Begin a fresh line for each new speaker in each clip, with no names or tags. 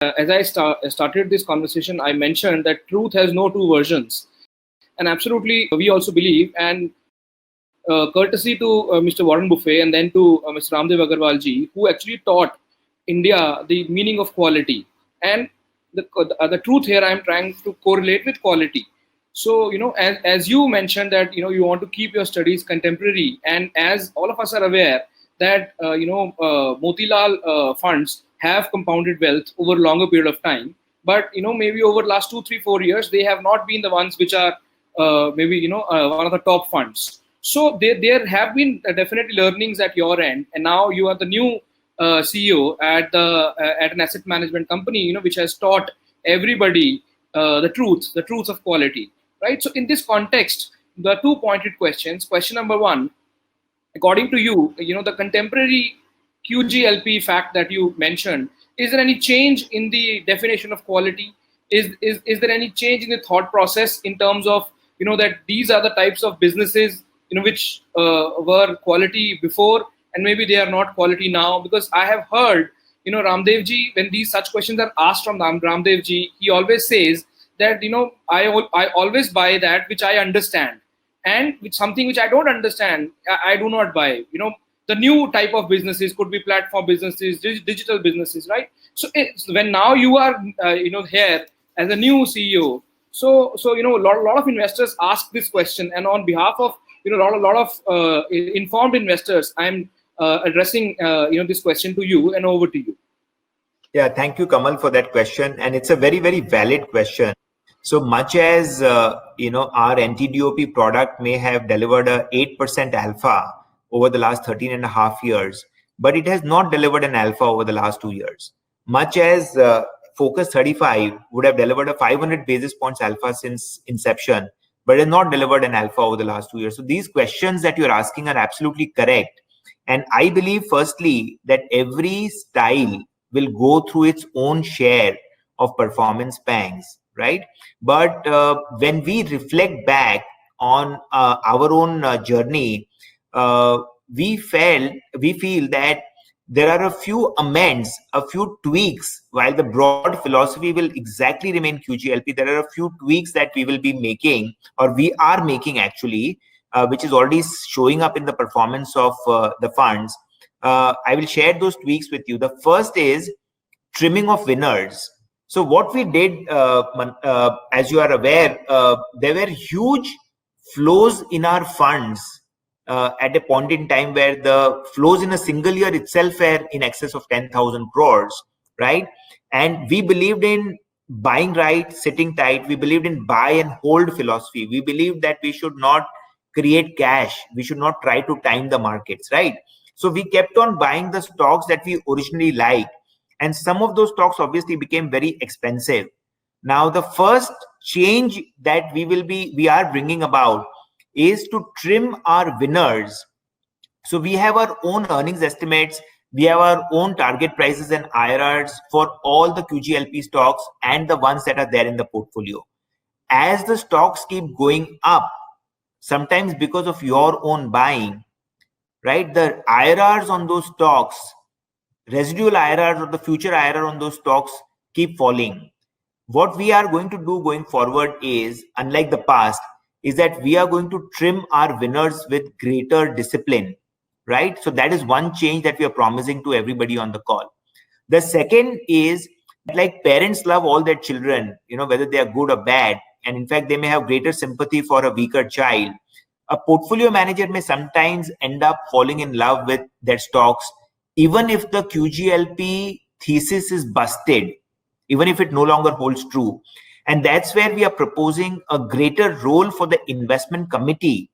as I started this conversation, I mentioned that truth has no two versions. And absolutely, we also believe, and courtesy to Mr. Warren Buffett and then to Mr. Ramdev Agarwal ji, who actually taught India the meaning of quality. And the truth here, I'm trying to correlate with quality. So, as you mentioned that, you want to keep your studies contemporary. And as all of us are aware that, Motilal funds have compounded wealth over a longer period of time. But, maybe over the last 2, 3, 4 years, they have not been the ones which are one of the top funds. So there have been definitely learnings at your end. And now you are the new CEO at an asset management company, which has taught everybody the truth of quality, right? So in this context, the two pointed questions. Question number one, according to you, the contemporary QGLP fact that you mentioned, is there any change in the definition of quality? Is there any change in the thought process in terms of that these are the types of businesses which were quality before, and maybe they are not quality now? Because I have heard Ramdev ji, when these such questions are asked from Ramdev ji, he always says that I always buy that which I understand, and with something which I don't understand, I do not buy. The new type of businesses could be platform businesses, digital businesses, right? So when now you are here as a new CEO, so a lot of investors ask this question, and on behalf of a lot of informed investors, I'm addressing this question to you, and over to you.
Yeah, thank you, Kamal, for that question, and it's a very, very valid question. So much as our anti-DOP product may have delivered a 8% alpha over the last 13 and a half years, but it has not delivered an alpha over the last 2 years. Much as Focus 35 would have delivered a 500 basis points alpha since inception, but has not delivered an alpha over the last 2 years. So these questions that you're asking are absolutely correct. And I believe, firstly, that every style will go through its own share of performance pangs, right? But when we reflect back on our own journey, we feel that there are a few amends, a few tweaks. While the broad philosophy will exactly remain QGLP, there are a few tweaks that we will be making, or we are making actually, which is already showing up in the performance of the funds. I will share those tweaks with you. The first is trimming of winners. So what we did, as you are aware, there were huge flows in our funds at a point in time where the flows in a single year itself were in excess of 10,000 crores, right? And we believed in buying right, sitting tight. We believed in buy and hold philosophy. We believed that we should not create cash. We should not try to time the markets, right? So we kept on buying the stocks that we originally liked. And some of those stocks obviously became very expensive. Now, the first change that we are bringing about is to trim our winners. So we have our own earnings estimates. We have our own target prices and IRRs for all the QGLP stocks and the ones that are there in the portfolio. As the stocks keep going up, sometimes because of your own buying, right, the IRRs on those stocks, residual IRRs or the future IRR on those stocks keep falling. What we are going to do going forward is, unlike the past, is that we are going to trim our winners with greater discipline, right? So that is one change that we are promising to everybody on the call. The second is, like, parents love all their children, whether they are good or bad. And in fact, they may have greater sympathy for a weaker child. A portfolio manager may sometimes end up falling in love with their stocks, even if the QGLP thesis is busted, even if it no longer holds true. And that's where we are proposing a greater role for the investment committee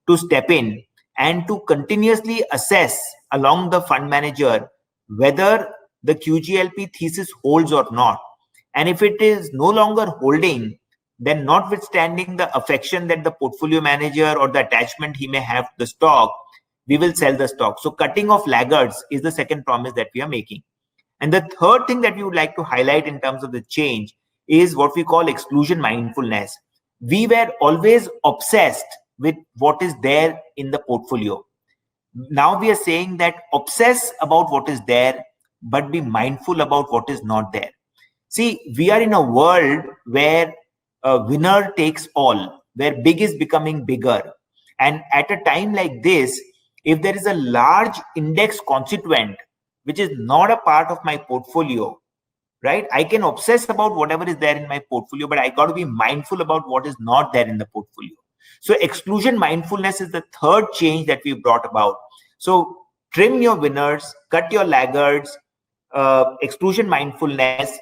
to step in and to continuously assess along the fund manager whether the QGLP thesis holds or not. And if it is no longer holding, then notwithstanding the affection that the portfolio manager or the attachment he may have to the stock, we will sell the stock. So cutting off laggards is the second promise that we are making. And the third thing that we would like to highlight in terms of the change is what we call exclusion mindfulness. We were always obsessed with what is there in the portfolio. Now we are saying that obsess about what is there, but be mindful about what is not there. See, we are in a world where a winner takes all, where big is becoming bigger. And at a time like this, if there is a large index constituent, which is not a part of my portfolio, right? I can obsess about whatever is there in my portfolio, but I got to be mindful about what is not there in the portfolio. So exclusion mindfulness is the third change that we brought about. So trim your winners, cut your laggards, exclusion mindfulness,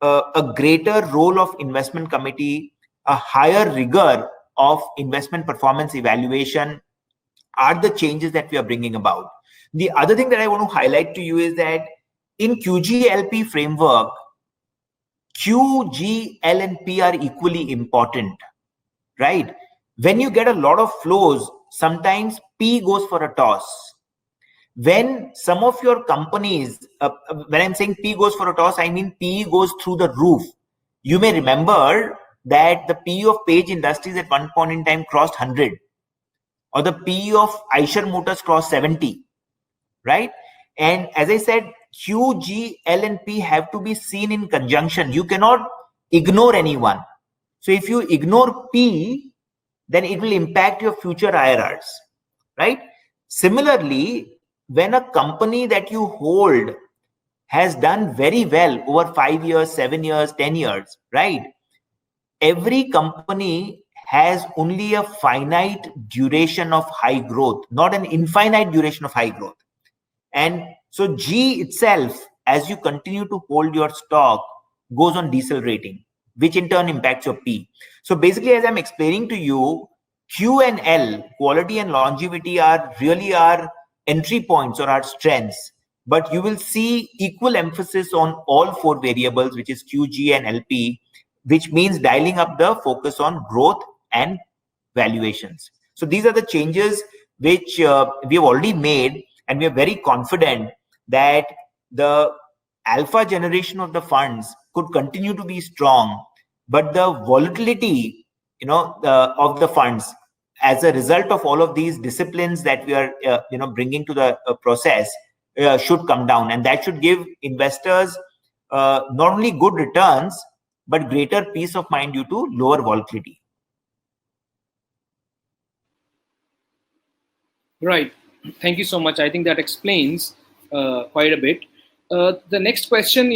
a greater role of investment committee, a higher rigor of investment performance evaluation are the changes that we are bringing about. The other thing that I want to highlight to you is that in QGLP framework, Q, G, L, and P are equally important, right? When you get a lot of flows, sometimes P goes for a toss. When some of your companies, when I'm saying P goes for a toss, I mean P goes through the roof. You may remember that the P of Page Industries at one point in time crossed 100, or the P of Eicher Motors crossed 70, right? And as I said, Q, G, L, and P have to be seen in conjunction. You cannot ignore anyone. So if you ignore P, then it will impact your future IRRs, right? Similarly, when a company that you hold has done very well over 5 years, 7 years, 10 years, right? Every company has only a finite duration of high growth, not an infinite duration of high growth. And so G itself, as you continue to hold your stock, goes on decelerating, which in turn impacts your P. So basically, as I'm explaining to you, Q and L, quality and longevity, are really our entry points or our strengths. But you will see equal emphasis on all four variables, which is Q, G, and LP, which means dialing up the focus on growth and valuations. So these are the changes which we have already made, and we are very confident that the alpha generation of the funds could continue to be strong, but the volatility, of the funds as a result of all of these disciplines that we are, bringing to the process should come down, and that should give investors not only good returns but greater peace of mind due to lower volatility.
Right. Thank you so much. I think that explains quite a bit. The next question,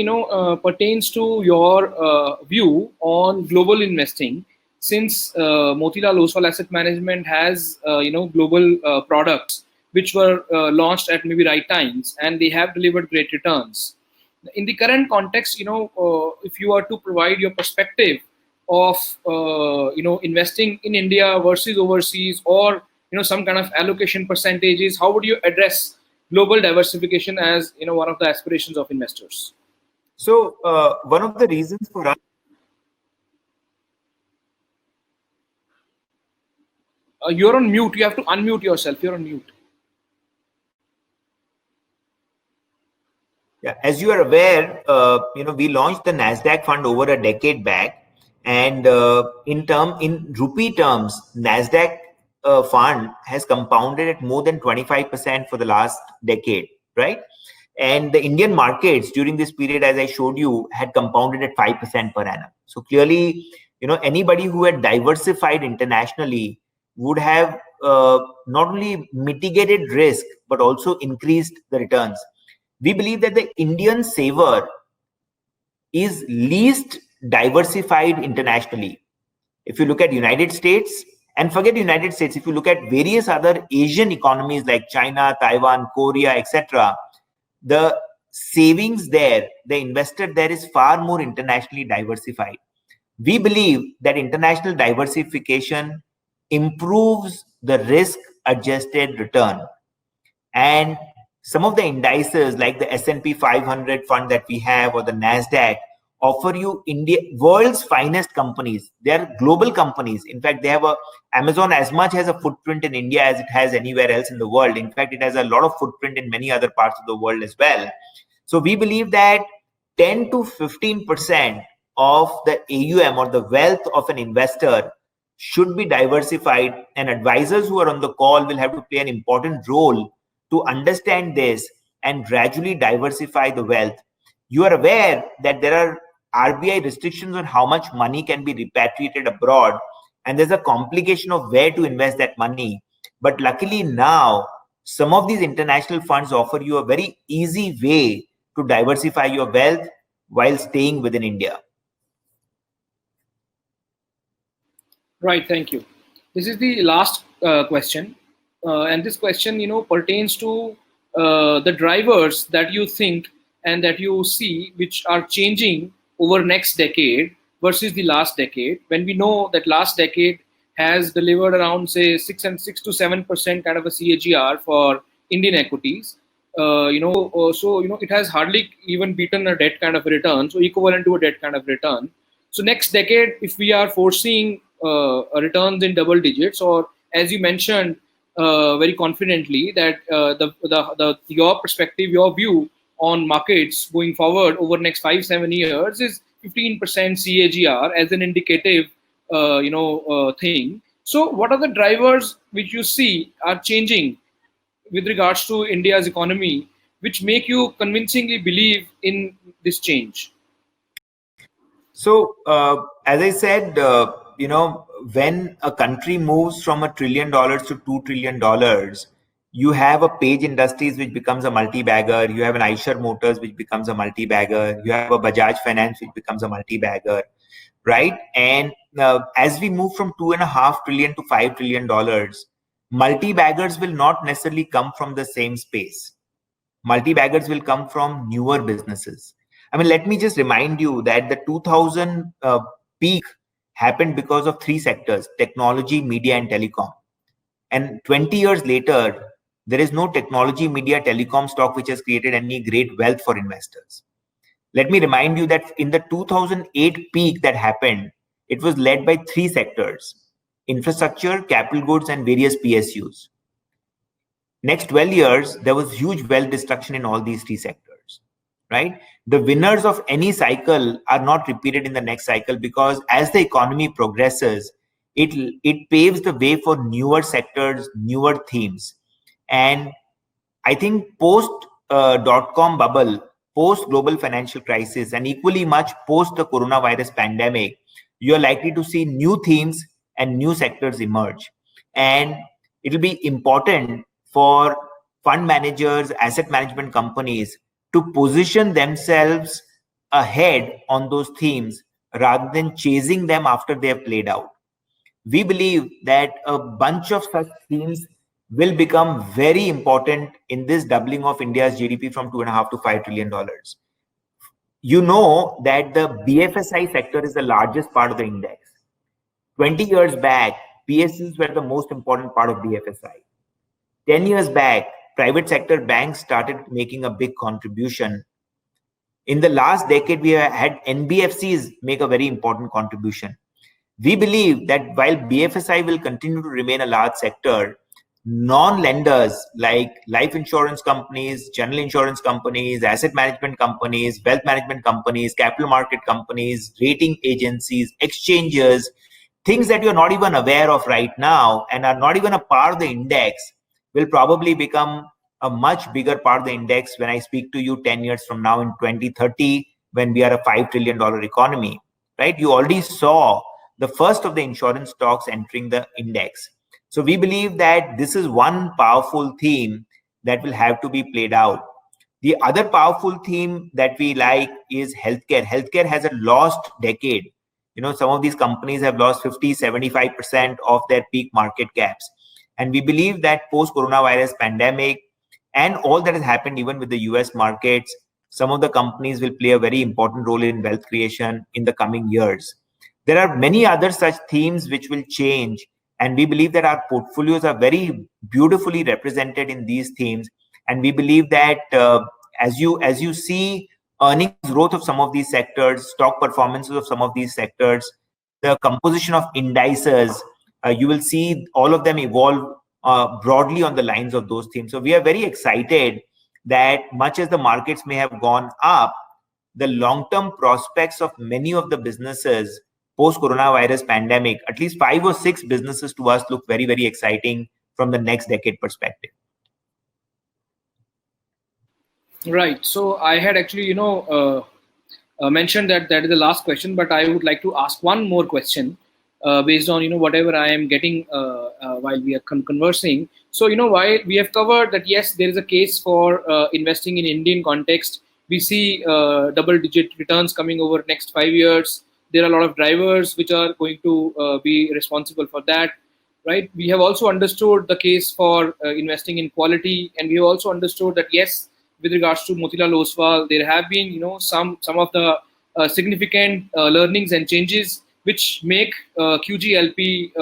pertains to your view on global investing. Since Motilal Oswal Asset Management has, global products which were launched at maybe right times, and they have delivered great returns. In the current context, if you are to provide your perspective of, investing in India versus overseas, or some kind of allocation percentages, how would you address global diversification as one of the aspirations of investors?
So one of the reasons for us,
you're on mute. You have to unmute yourself. You're on mute.
yeah, as you are aware, we launched the Nasdaq fund over a decade back, and in rupee terms, Nasdaq fund has compounded at more than 25% for the last decade, right? And the Indian markets during this period, as I showed you, had compounded at 5% per annum. So clearly, anybody who had diversified internationally would have not only mitigated risk but also increased the returns. We believe that the Indian saver is least diversified internationally. If you look at United States, and forget United States, if you look at various other Asian economies like China, Taiwan, Korea, etc., the savings there, the investor there is far more internationally diversified. We believe that international diversification improves the risk adjusted return. And some of the indices like the S&P 500 fund that we have, or the Nasdaq, offer you world's finest companies. They are global companies. In fact, they have Amazon as much has a footprint in India as it has anywhere else in the world. In fact, it has a lot of footprint in many other parts of the world as well. So we believe that 10 to 15% of the AUM, or the wealth of an investor, should be diversified, and advisors who are on the call will have to play an important role to understand this and gradually diversify the wealth. You are aware that there are RBI restrictions on how much money can be repatriated abroad, and there's a complication of where to invest that money. But luckily now, some of these international funds offer you a very easy way to diversify your wealth while staying within India.
Right, thank you. This is the last question, and this question, pertains to the drivers that you think and that you see which are changing over next decade versus the last decade. When we know that last decade has delivered around say 6 to 7% kind of a CAGR for Indian equities. So it has hardly even beaten a debt kind of a return, so equivalent to a debt kind of return. So next decade, if we are foreseeing returns in double digits, or as you mentioned very confidently that your perspective, your view on markets going forward over next 5-7 years is 15% CAGR as an indicative thing. So what are the drivers which you see are changing with regards to India's economy, which make you convincingly believe in this change?
So, as I said, when a country moves from $1 trillion to $2 trillion, you have a Page Industries which becomes a multi-bagger. You have an Eicher Motors which becomes a multi-bagger. You have a Bajaj Finance which becomes a multi-bagger, right? And as we move from $2.5 trillion to $5 trillion, multi-baggers will not necessarily come from the same space. Multi-baggers will come from newer businesses. I mean, let me just remind you that the 2000 peak happened because of three sectors: technology, media, and telecom. And 20 years later, there is no technology, media, telecom stock which has created any great wealth for investors. Let me remind you that in the 2008 peak that happened, it was led by three sectors: infrastructure, capital goods, and various PSUs. Next 12 years, there was huge wealth destruction in all these three sectors, right? The winners of any cycle are not repeated in the next cycle, because as the economy progresses, it paves the way for newer sectors, newer themes. And I think post dot-com bubble, post global financial crisis, and equally much post the coronavirus pandemic, you're likely to see new themes and new sectors emerge. And it'll be important for fund managers, asset management companies to position themselves ahead on those themes rather than chasing them after they have played out. We believe that a bunch of such themes will become very important in this doubling of India's GDP from $2.5 to $5 trillion. You know that the BFSI sector is the largest part of the index. 20 years back, PSUs were the most important part of BFSI. 10 years back, private sector banks started making a big contribution. In the last decade, we have had NBFCs make a very important contribution. We believe that while BFSI will continue to remain a large sector, non-lenders like life insurance companies, general insurance companies, asset management companies, wealth management companies, capital market companies, rating agencies, exchanges, things that you're not even aware of right now and are not even a part of the index, will probably become a much bigger part of the index when I speak to you 10 years from now in 2030, when we are a $5 trillion economy, right? You already saw the first of the insurance stocks entering the index. So we believe that this is one powerful theme that will have to be played out. The other powerful theme that we like is healthcare. Healthcare has a lost decade. Some of these companies have lost 50-75% of their peak market caps. And we believe that post-coronavirus pandemic and all that has happened even with the US markets, some of the companies will play a very important role in wealth creation in the coming years. There are many other such themes which will change, and we believe that our portfolios are very beautifully represented in these themes. And we believe that as you see earnings growth of some of these sectors, stock performances of some of these sectors, the composition of indices, you will see all of them evolve broadly on the lines of those themes. So we are very excited that much as the markets may have gone up, the long-term prospects of many of the businesses post-coronavirus pandemic, at least 5 or 6 businesses to us look very, very exciting from the next decade perspective.
Right. So I had actually, mentioned that that is the last question, but I would like to ask one more question based on whatever I am getting while we are conversing. So while we have covered that, yes, there is a case for investing in Indian context. We see double-digit returns coming over next 5 years. There are a lot of drivers which are going to be responsible for that, right? We have also understood the case for investing in quality, and we have also understood that, yes, with regards to Motilal Oswal, there have been some of the significant learnings and changes which make QGLP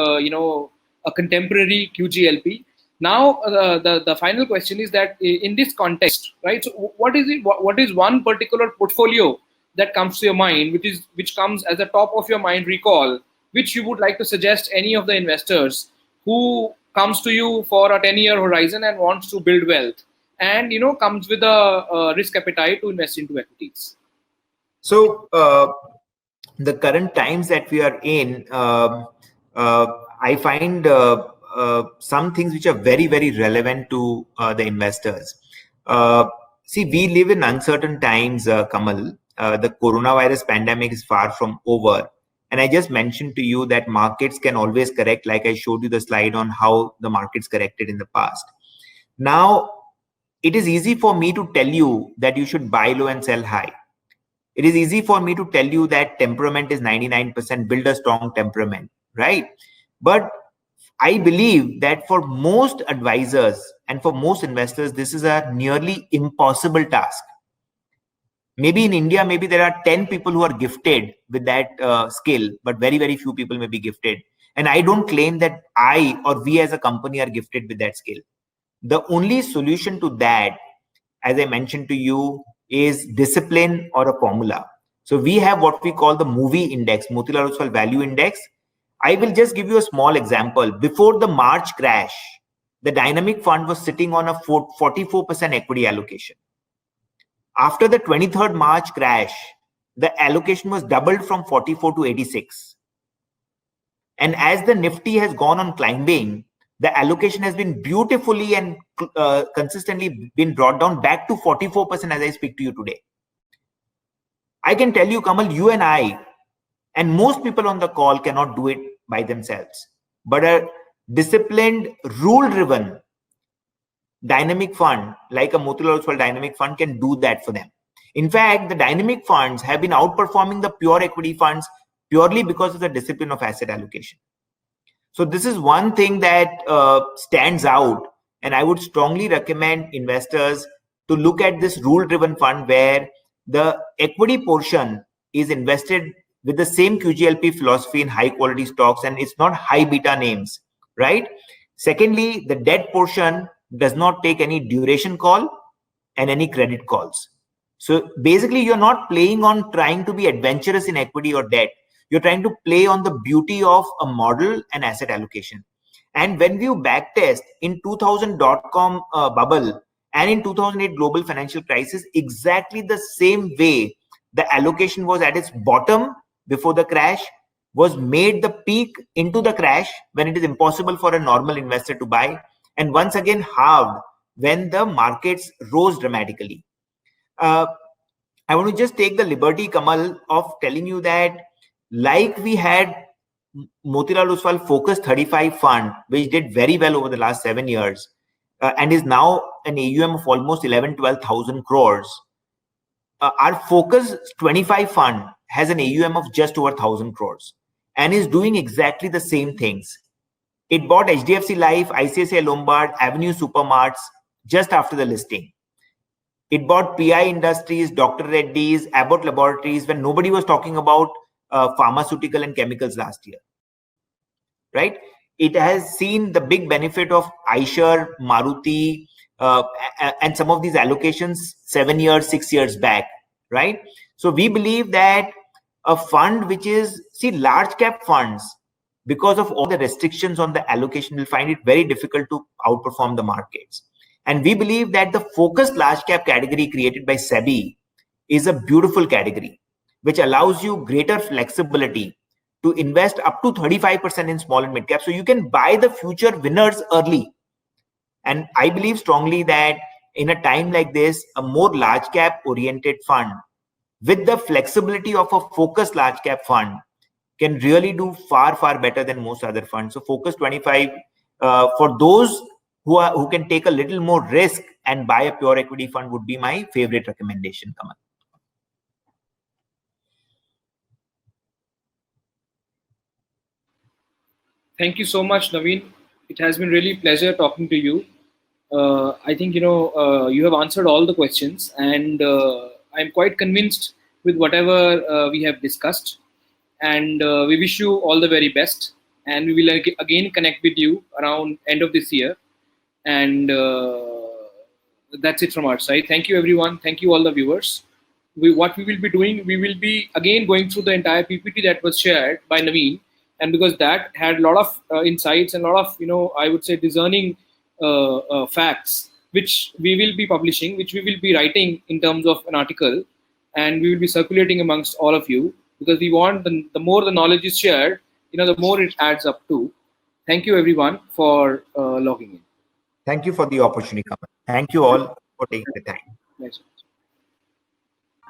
a contemporary QGLP. Now the final question is that in this context, right? So what is it? What is one particular portfolio that comes to your mind, which comes as a top of your mind recall, which you would like to suggest any of the investors who comes to you for a 10-year horizon and wants to build wealth, and comes with a risk appetite to invest into equities?
So the current times that we are in, I find some things which are very, very relevant to the investors. See, we live in uncertain times, Kamal. The coronavirus pandemic is far from over. And I just mentioned to you that markets can always correct, like I showed you the slide on how the markets corrected in the past. Now, it is easy for me to tell you that you should buy low and sell high. It is easy for me to tell you that temperament is 99%, build a strong temperament, right? But I believe that for most advisors and for most investors, this is a nearly impossible task. Maybe in India, maybe there are 10 people who are gifted with that skill, but very, very few people may be gifted. And I don't claim that I or we as a company are gifted with that skill. The only solution to that, as I mentioned to you, is discipline or a formula. So we have what we call the movie index, Motilal Oswal Value Index. I will just give you a small example. Before the March crash, the dynamic fund was sitting on a 44% equity allocation. After the 23rd March crash, the allocation was doubled from 44 to 86. And as the Nifty has gone on climbing, the allocation has been beautifully and consistently been brought down back to 44% as I speak to you today. I can tell you, Kamal, you and I, and most people on the call cannot do it by themselves. But a disciplined, rule-driven dynamic fund, like a Motilal Oswal dynamic fund, can do that for them. In fact, the dynamic funds have been outperforming the pure equity funds purely because of the discipline of asset allocation. So this is one thing that stands out, and I would strongly recommend investors to look at this rule-driven fund where the equity portion is invested with the same QGLP philosophy in high-quality stocks, and it's not high beta names, right? Secondly, the debt portion does not take any duration call and any credit calls. So basically, you're not playing on trying to be adventurous in equity or debt. You're trying to play on the beauty of a model and asset allocation. And when we backtest in 2000 dot-com bubble and in 2008 global financial crisis, exactly the same way the allocation was at its bottom before the crash, was made the peak into the crash when it is impossible for a normal investor to buy, and once again halved when the markets rose dramatically. I want to just take the liberty, Kamal, of telling you that like we had Motilal Oswal Focus 35 fund, which did very well over the last 7 years and is now an AUM of almost 11,000-12,000 crores. Our Focus 25 fund has an AUM of just over 1,000 crores and is doing exactly the same things. It bought HDFC Life, ICICI Lombard, Avenue Supermarts just after the listing. It bought PI Industries, Dr. Reddy's, Abbott Laboratories when nobody was talking about pharmaceutical and chemicals last year, right? It has seen the big benefit of Eicher, Maruti, and some of these allocations 7 years, 6 years back, right? So we believe that a fund which is, see, large cap funds, because of all the restrictions on the allocation, will find it very difficult to outperform the markets. And we believe that the focused large cap category created by SEBI is a beautiful category, which allows you greater flexibility to invest up to 35% in small and mid cap. So you can buy the future winners early. And I believe strongly that in a time like this, a more large cap oriented fund with the flexibility of a focused large cap fund, can really do far, far better than most other funds. So Focus 25, for those who can take a little more risk and buy a pure equity fund, would be my favorite recommendation, Kamal.
Thank you so much, Naveen. It has been really pleasure talking to you. I think you have answered all the questions, and I'm quite convinced with whatever we have discussed. And we wish you all the very best. And we will again connect with you around end of this year. And that's it from our side. Thank you, everyone. Thank you, all the viewers. What we will be doing, we will be again going through the entire PPT that was shared by Naveen, and because that had a lot of insights and a lot of, I would say, discerning facts, which we will be publishing, which we will be writing in terms of an article, and we will be circulating amongst all of you, because we want the more the knowledge is shared, the more it adds up to. Thank you, everyone, for logging in.
Thank you for the opportunity, Kamal. Thank you all for taking the time.
Pleasure.